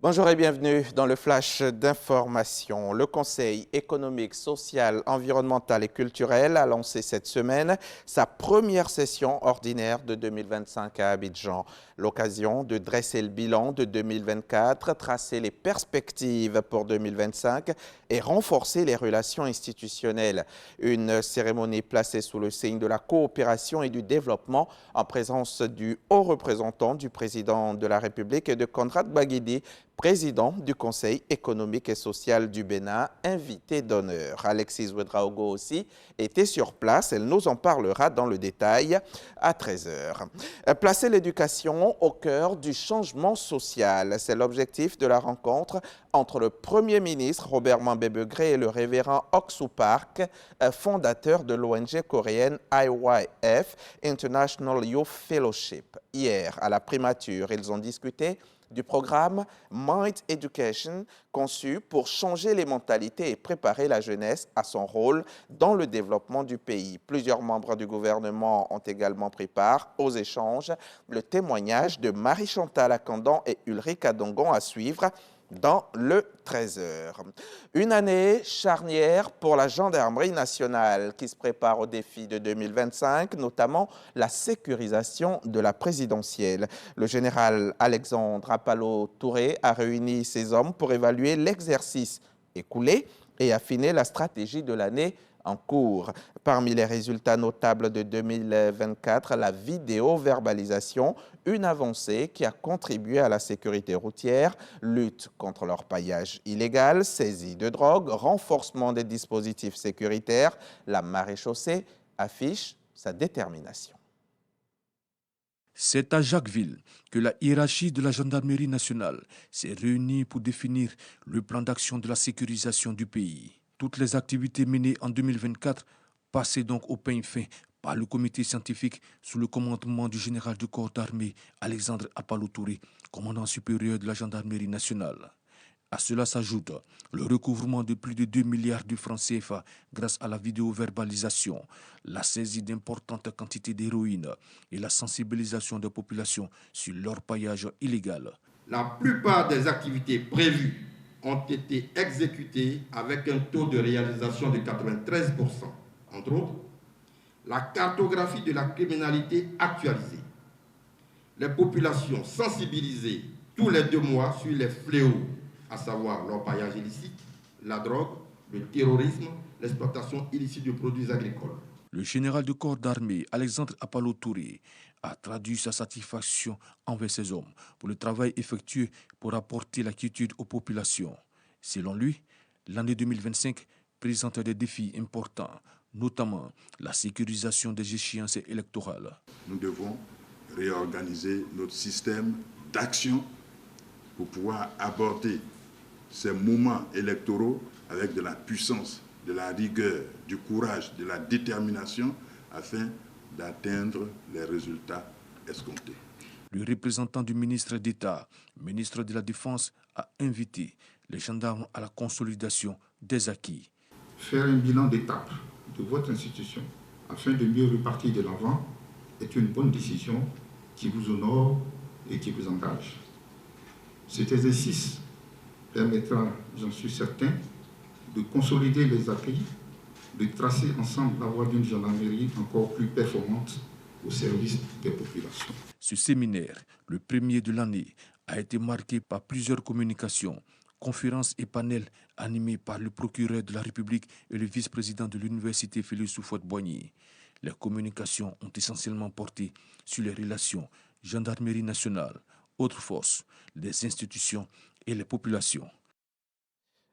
Bonjour et bienvenue dans le flash d'information. Le Conseil économique, social, environnemental et culturel a lancé cette semaine sa première session ordinaire de 2025 à Abidjan. L'occasion de dresser le bilan de 2024, tracer les perspectives pour 2025 et renforcer les relations institutionnelles. Une cérémonie placée sous le signe de la coopération et du développement en présence du haut représentant du président de la République et de Konrad Baguidi, président du Conseil économique et social du Bénin, invité d'honneur. Alexis Ouedraogo aussi était sur place. Elle nous en parlera dans le détail à 13 h. Placer l'éducation au cœur du changement social, c'est l'objectif de la rencontre entre le Premier ministre Robert Mambébegré et le révérend Oksou Park, fondateur de l'ONG coréenne IYF, International Youth Fellowship. Hier, à la primature, ils ont discuté du programme Mind Education, conçu pour changer les mentalités et préparer la jeunesse à son rôle dans le développement du pays. Plusieurs membres du gouvernement ont également pris part aux échanges. Le témoignage de Marie-Chantal Akandan et Ulrich Adongon à suivre dans le 13 h. Une année charnière pour la gendarmerie nationale qui se prépare au défi de 2025, notamment la sécurisation de la présidentielle. Le général Alexandre Apalo-Touré a réuni ses hommes pour évaluer l'exercice écoulé et affiner la stratégie de l'année en cours. Parmi les résultats notables de 2024, la vidéo-verbalisation, une avancée qui a contribué à la sécurité routière, lutte contre l'orpaillage illégal, saisie de drogue, renforcement des dispositifs sécuritaires. La maréchaussée affiche sa détermination. C'est à Jacquesville que la hiérarchie de la gendarmerie nationale s'est réunie pour définir le plan d'action de la sécurisation du pays. Toutes les activités menées en 2024 passaient donc au peigne fin par le comité scientifique sous le commandement du général du corps d'armée Alexandre Apalo-Touré, commandant supérieur de la gendarmerie nationale. À cela s'ajoute le recouvrement de plus de 2 milliards de francs CFA grâce à la vidéo-verbalisation, la saisie d'importantes quantités d'héroïne et la sensibilisation des populations sur l'orpaillage illégal. La plupart des activités prévues ont été exécutées avec un taux de réalisation de 93%. Entre autres, la cartographie de la criminalité actualisée, les populations sensibilisées tous les 2 mois sur les fléaux, à savoir l'orpaillage illicite, la drogue, le terrorisme, l'exploitation illicite de produits agricoles. Le général du corps d'armée, Alexandre Apalo-Touré, a traduit sa satisfaction envers ses hommes pour le travail effectué pour apporter la quiétude aux populations. Selon lui, l'année 2025 présente des défis importants, notamment la sécurisation des échéances électorales. Nous devons réorganiser notre système d'action pour pouvoir aborder ces moments électoraux avec de la puissance, de la rigueur, du courage, de la détermination afin d'atteindre les résultats escomptés. Le représentant du ministre d'État, ministre de la Défense, a invité les gendarmes à la consolidation des acquis. Faire un bilan d'étape de votre institution afin de mieux repartir de l'avant est une bonne décision qui vous honore et qui vous engage. Cet exercice permettra, j'en suis certain, de consolider les acquis, de tracer ensemble la voie d'une gendarmerie encore plus performante au service des populations. Ce séminaire, le premier de l'année, a été marqué par plusieurs communications, conférences et panels animés par le procureur de la République et le vice-président de l'université Félix Houphouët-Boigny. Les communications ont essentiellement porté sur les relations gendarmerie nationale, autres forces, les institutions et les populations.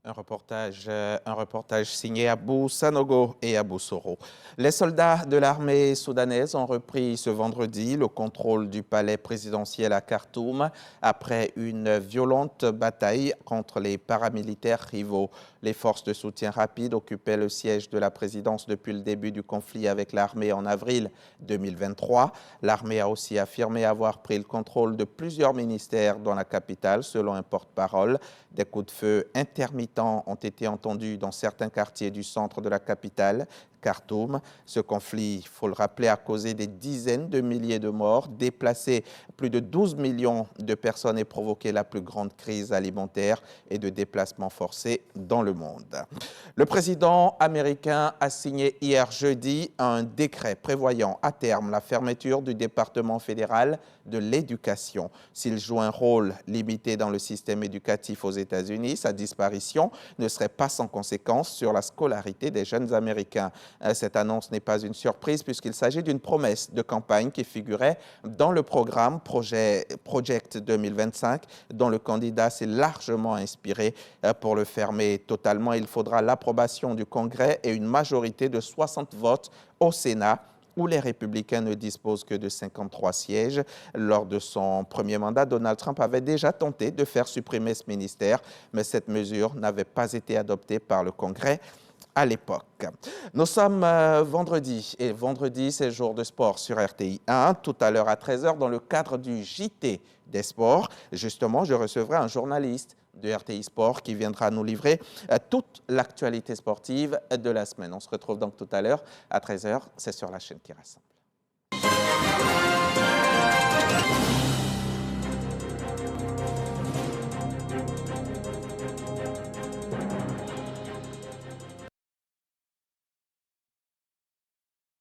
Un reportage signé Abou Sanogo et Abou Soro. Les soldats de l'armée soudanaise ont repris ce vendredi le contrôle du palais présidentiel à Khartoum après une violente bataille contre les paramilitaires rivaux. Les forces de soutien rapide occupaient le siège de la présidence depuis le début du conflit avec l'armée en avril 2023. L'armée a aussi affirmé avoir pris le contrôle de plusieurs ministères dans la capitale, selon un porte-parole. Des coups de feu intermittents ont été entendus dans certains quartiers du centre de la capitale. Khartoum. Ce conflit, il faut le rappeler, a causé des dizaines de milliers de morts, déplacé plus de 12 millions de personnes et provoqué la plus grande crise alimentaire et de déplacement forcé dans le monde. Le président américain a signé hier jeudi un décret prévoyant à terme la fermeture du département fédéral de l'éducation. S'il joue un rôle limité dans le système éducatif aux États-Unis, sa disparition ne serait pas sans conséquence sur la scolarité des jeunes Américains. Cette annonce n'est pas une surprise puisqu'il s'agit d'une promesse de campagne qui figurait dans le programme Project 2025 dont le candidat s'est largement inspiré. Pour le fermer totalement, il faudra l'approbation du Congrès et une majorité de 60 votes au Sénat, où les républicains ne disposent que de 53 sièges. Lors de son premier mandat, Donald Trump avait déjà tenté de faire supprimer ce ministère, mais cette mesure n'avait pas été adoptée par le Congrès à l'époque. Nous sommes vendredi, et vendredi, c'est jour de sport sur RTI 1. Tout à l'heure à 13h, dans le cadre du JT des sports, justement, je recevrai un journaliste de RTI Sport qui viendra nous livrer toute l'actualité sportive de la semaine. On se retrouve donc tout à l'heure à 13h, c'est sur la chaîne qui rassemble.